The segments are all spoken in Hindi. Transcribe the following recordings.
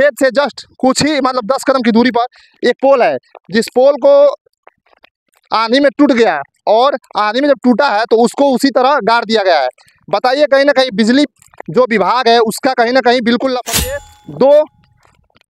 खेत से जस्ट कुछ ही मतलब 10 कदम की दूरी पर एक पोल है, जिस पोल को आंधी में टूट गया और आंधी में जब टूटा है तो उसको उसी तरह गाड़ दिया गया है। बताइए, कहीं ना कहीं बिजली जो विभाग है उसका कहीं ना कहीं बिल्कुल लापरवाही। दो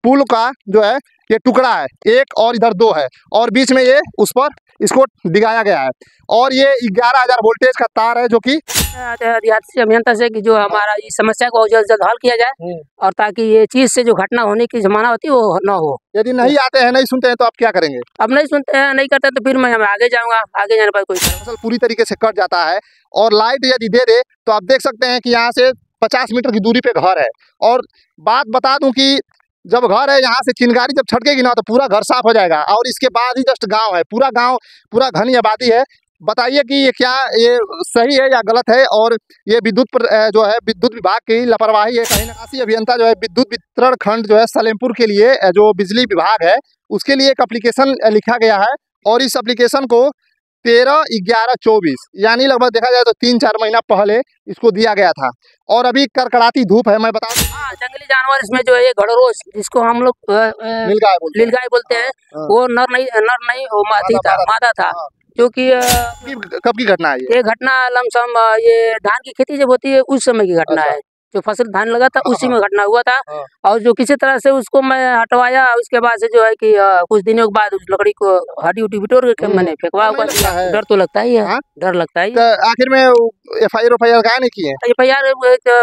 पुल का जो है ये टुकड़ा है, एक और इधर दो है, और बीच में ये उस पर इसको दिखाया गया है। और ये 11,000 वोल्टेज का तार है जो कि रियासती अभियंता से कि जो हमारा इस समस्या को जल्द से जल्द हल किया जाए और ताकि ये चीज से जो घटना होने की संभावना होती है वो न हो। यदि नहीं आते हैं, नहीं सुनते हैं तो आप क्या करेंगे? अब नहीं सुनते हैं, नहीं करते तो फिर मैं आगे जाऊंगा, आगे जाने पर कोई फसल पूरी तरीके से कट जाता है। और लाइट यदि दे दे तो आप देख सकते हैं कि यहाँ से 50 मीटर की दूरी पे घर है। और बात बता दूं कि जब घर है यहाँ से चिंगारी जब छटकेगी ना तो पूरा घर साफ हो जाएगा, और इसके बाद ही जस्ट गांव है, पूरा गांव पूरा घनी आबादी है। बताइए कि ये क्या ये सही है या गलत है, और ये जो है विद्युत विभाग की लापरवाही है। कहीं निवासी अभियंता जो है विद्युत वितरण खंड जो है सलेमपुर के लिए जो बिजली विभाग है उसके लिए एक एप्लीकेशन लिखा गया है, और इस एप्लीकेशन को 13/11/24 यानी लगभग देखा जाए तो 3-4 महीना पहले इसको दिया गया था। और अभी कड़कड़ाती धूप है। मैं बता दूं, जंगली जानवर इसमें जो है घड़रोज, जिसको हम लोग नीलगाय बोलते हैं, वो नर नहीं वो मादा था। जो कि कब की घटना है ये घटना लमसम ये धान की खेती जब होती है उस समय की घटना है। जो फसल धान लगा था उसी में घटना हुआ था। और जो किसी तरह से उसको मैं हटवाया, उसके बाद से जो है कि कुछ दिनों के बाद उस लकड़ी को हड्डी उड्डी बिटोर के मैंने फेंकवा। डर तो लगता ही है, डर लगता है। तो आखिर में एफआईआर क्या नहीं किए? एफआईआर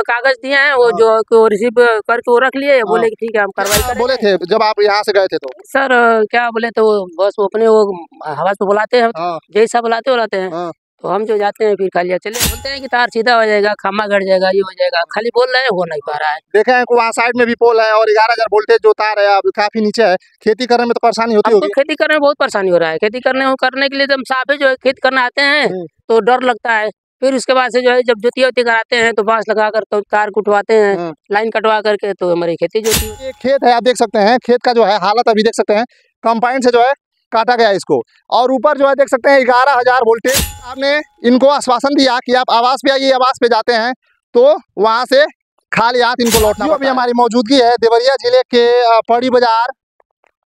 कागज दिए हैं, वो जो रिसीव करके वो रख लिए, बोले कि ठीक है हम कार्रवाई करेंगे। बोले थे जब आप यहाँ से गए थे तो? सर क्या बोले तो बस वो अपने वो हवा से बुलाते हैं, जैसा बुलाते हैं तो हम जो जाते हैं फिर खाली चले बोलते हैं कि तार सीधा हो जाएगा, खम्मा गड़ जाएगा, ये हो जाएगा, खाली बोल रहे हैं, हो नहीं पा रहा है। देखे हैं वहाँ साइड में भी पोल है और 11,000 वोल्टेज जो तार है अब काफी नीचे है। खेती करने में तो परेशानी होती होगी। खेती करने में बहुत परेशानी हो रहा है। खेती करने के लिए तो हम साफ है जो है खेत करने आते हैं तो डर लगता है। फिर उसके बाद से जो है जब जोतिया कराते हैं तो बांस लगा कर तो तार कुटवाते हैं, लाइन कटवा करके, तो हमारी खेती जोती है। खेत है, आप देख सकते हैं खेत का जो है हालत अभी देख सकते हैं। कंपाउंड से जो है काटा गया इसको, और ऊपर जो है देख सकते हैं 11,000 वोल्टेज। आपने इनको आश्वासन दिया कि आप आवास पे आइए, आवास पे जाते हैं तो वहां से खाली हाथ इनको लौटना। अभी हमारी मौजूदगी है देवरिया जिले के पड़ी बाजार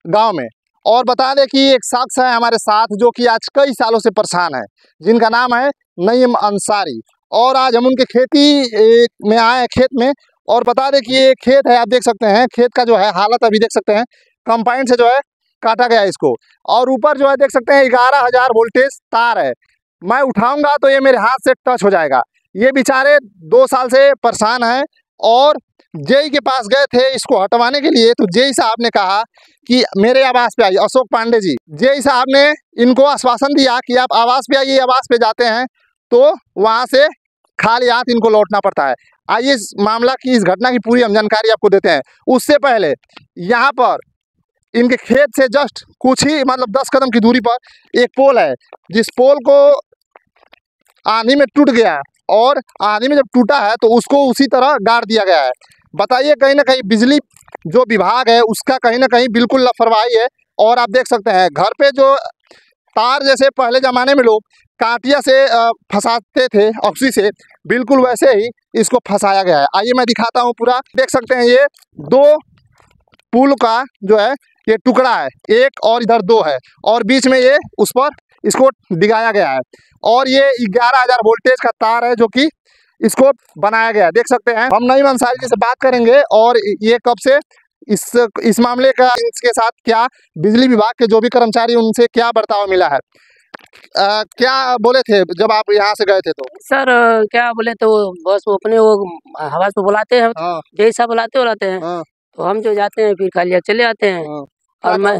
गांव में, और बता दें कि एक शख्स है हमारे साथ जो कि आज कई सालों से परेशान है, जिनका नाम है नईम अंसारी। और आज हम उनके खेती में आए हैं, खेत में, और बता दें कि ये खेत है, आप देख सकते हैं खेत का जो है हालत अभी देख सकते हैं। कंपाउंड से जो है काटा गया इसको, और ऊपर जो है देख सकते हैं 11,000 वोल्टेज तार है। मैं उठाऊंगा तो ये मेरे हाथ से टच हो जाएगा। ये बेचारे 2 साल से परेशान हैं, और जेई के पास गए थे इसको हटवाने के लिए, तो जेई साहब ने कहा कि मेरे आवास पे आइए। अशोक पांडे जी, जेई साहब ने इनको आश्वासन दिया कि आप आवास पे आइए, आवास पे जाते हैं तो वहाँ से खाली हाथ इनको लौटना पड़ता है। आइए इस मामला की, इस घटना की पूरी हम जानकारी आपको देते हैं। उससे पहले यहाँ पर इनके खेत से जस्ट कुछ ही मतलब 10 कदम की दूरी पर एक पोल है, जिस पोल को आंधी में टूट गया और आंधी में जब टूटा है तो उसको उसी तरह गाड़ दिया गया है। बताइए, कहीं ना कहीं बिजली जो विभाग है उसका कहीं ना कहीं बिल्कुल लापरवाही है। और आप देख सकते हैं घर पे जो तार जैसे पहले ज़माने में लोग कांटिया से फंसाते थे ऑक्सी से, बिल्कुल वैसे ही इसको फंसाया गया है। आइए मैं दिखाता हूँ पूरा। देख सकते हैं ये 2 पुल का जो है ये टुकड़ा है, एक और इधर 2 है, और बीच में ये उस पर इसको दिखाया गया है। और ये 11,000 वोल्टेज का तार है जो कि इसको बनाया गया है, देख सकते हैं। हम नईम अंसारी जी से बात करेंगे और ये कब से इस मामले का, इसके साथ क्या बिजली विभाग के जो भी कर्मचारी उनसे क्या बर्ताव मिला है। क्या बोले थे जब आप यहाँ से गए थे तो? सर क्या बोले तो बस वो अपने वो हवा से बुलाते हैं, जैसा बुलाते हैं तो हम जो जाते हैं फिर खाली चले आते हैं। और मैं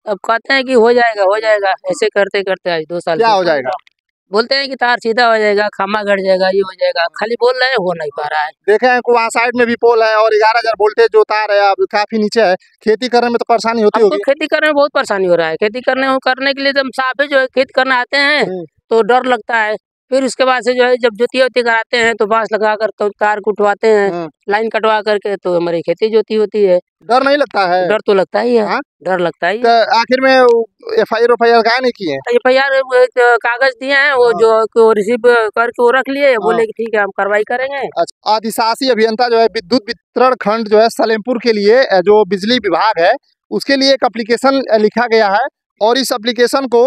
अब कहते हैं कि हो जाएगा, ऐसे करते करते आज 2 साल क्या हो जाएगा? बोलते हैं कि तार सीधा हो जाएगा, खम्मा गड़ जाएगा, ये हो जाएगा, खाली बोल रहे हैं, हो नहीं पा रहा है। देखे हैं वहाँ साइड में भी पोल है और 11,000 वोल्टेज जो तार है अब काफी नीचे है। खेती करने में तो परेशानी होती होगी। खेती करने में बहुत परेशानी हो रहा है। खेती करने के लिए तो हम साफ है जो है खेत करने आते हैं तो डर लगता है। फिर उसके बाद से जो है जब जोतिया वोती कराते हैं तो बांस लगा कर तो तार को उठवाते हैं, लाइन कटवा करके तो हमारी खेती जोती होती है। डर नहीं लगता है? डर तो लगता ही है। हाँ? डर लगता ही तो है। आखिर में एफआईआर काहे नहीं किए? एफआईआर कागज दिए हैं, वो जो रिसीव करके वो रख लिए, बोले कि ठीक है हम कार्रवाई करेंगे। अच्छा, अधिशासी अभियंता जो है विद्युत वितरण खंड जो है सलेमपुर के लिए जो बिजली विभाग है उसके लिए एक एप्लीकेशन लिखा गया है और इस एप्लीकेशन को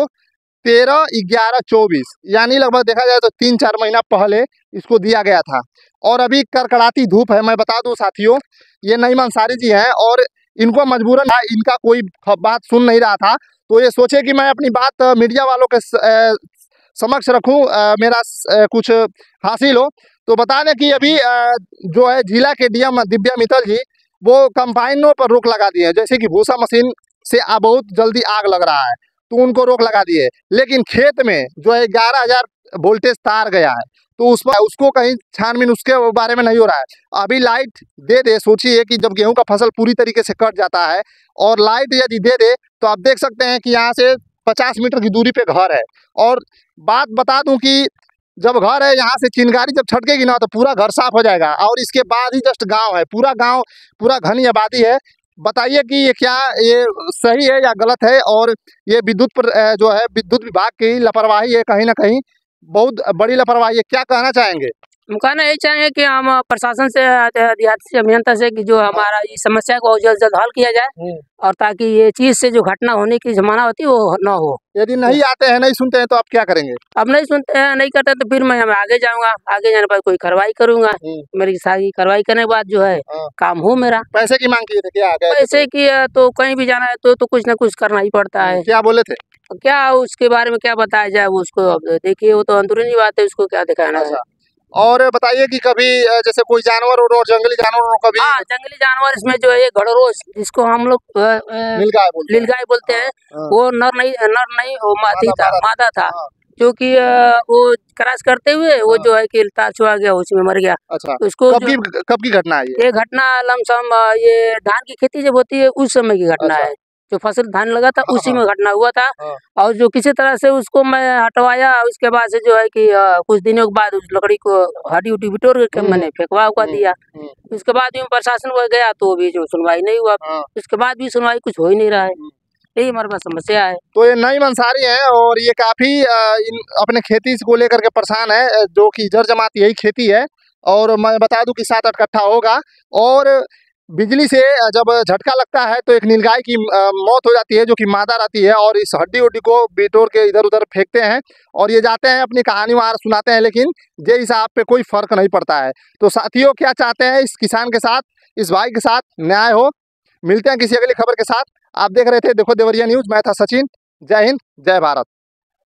13/11/24 यानी लगभग देखा जाए तो 3-4 महीना पहले इसको दिया गया था। और अभी कड़कड़ाती धूप है। मैं बता दूं साथियों, ये नईम अंसारी जी हैं और इनको मजबूरन इनका कोई बात सुन नहीं रहा था, तो ये सोचे कि मैं अपनी बात मीडिया वालों के समक्ष रखूं, मेरा कुछ हासिल हो। तो बता दें कि अभी जो है जिला के डीएम दिव्या मित्तल जी वो कंबाइनों पर रोक लगा दिए हैं, जैसे कि भूसा मशीन से बहुत जल्दी आग लग रहा है तो उनको रोक लगा दिए। लेकिन खेत में जो है 11,000 वोल्टेज तार गया है तो उसको कहीं छानबीन उसके बारे में नहीं हो रहा है। अभी लाइट दे दे, सोचिए कि जब गेहूं का फसल पूरी तरीके से कट जाता है और लाइट यदि दे दे तो आप देख सकते हैं कि यहाँ से 50 मीटर की दूरी पे घर है। और बात बता दूं कि जब घर है यहाँ से चिंगारी जब छटकेगी ना तो पूरा घर साफ हो जाएगा और इसके बाद ही जस्ट गांव है, पूरा गांव पूरा घनी आबादी है। बताइए कि ये क्या ये सही है या गलत है? और ये विद्युत पर जो है विद्युत विभाग की लापरवाही है, कहीं ना कहीं बहुत बड़ी लापरवाही है। क्या कहना चाहेंगे? हम कहना यही चाहेंगे कि हम प्रशासन से अधिशासी अभियंता से कि जो हमारा इस समस्या को जल्द जल्द हल किया जाए और ताकि ये चीज से जो घटना होने की संभावना होती है वो न हो। यदि नहीं आते हैं, नहीं सुनते हैं तो आप क्या करेंगे? अब नहीं सुनते हैं, नहीं करते तो फिर मैं आगे जाऊंगा, आगे जाने पर कोई कार्रवाई करूंगा। मेरी सारी कार्रवाई करने के बाद जो है काम हो मेरा। पैसे की मांग किए थे क्या? पैसे की तो कहीं भी जाना है तो कुछ ना कुछ करना ही पड़ता है। क्या बोले थे? क्या उसके बारे में क्या बताया जाए, वो उसको अब देखिए, वो तो अंदरूनी बात है, उसको क्या दिखाना है। और बताइए कि कभी जैसे कोई जानवर और जंगली जानवर कभी? हाँ, जंगली जानवर इसमें जो है घड़रोज जिसको हम लोग नीलगाय बोलते हैं, वो नर नहीं वो मादा था क्योंकि वो क्रॉस करते हुए वो जो है कि तार छुआ गया, उसमें मर गया। अच्छा, तो इसको कब की घटना है ये घटना लमसम ये धान की खेती जब होती है उस समय की घटना है। जो फसल धान लगा था उसी में घटना हुआ था और जो किसी तरह से उसको मैं हटवाया, उसके बाद से जो है कि कुछ दिनों के बाद उस लकड़ी को हड्डी उड्डी बिटोर के मैंने फेंकवा दिया। उसके बाद भी प्रशासन को गया तो भी जो सुनवाई नहीं हुआ, उसके बाद भी सुनवाई कुछ हो ही नहीं रहा है। यही हमारे पास समस्या है। तो ये नईम अंसारी है और ये काफी अपने खेती को लेकर के परेशान है, जो कि जर जमात यही खेती है। और मैं बता दूं कि 7-8 कट्ठा होगा और बिजली से जब झटका लगता है तो एक नीलगाय की मौत हो जाती है जो कि मादा रहती है और इस हड्डी उड्डी को बिटोर के इधर उधर फेंकते हैं और ये जाते हैं अपनी कहानी वहाँ सुनाते हैं, लेकिन जे हिसाब पे कोई फर्क नहीं पड़ता है। तो साथियों, क्या चाहते हैं इस किसान के साथ, इस भाई के साथ न्याय हो। मिलते हैं किसी अगली खबर के साथ। आप देख रहे थे देखो देवरिया न्यूज, मैं था सचिन। जय हिंद, जय भारत।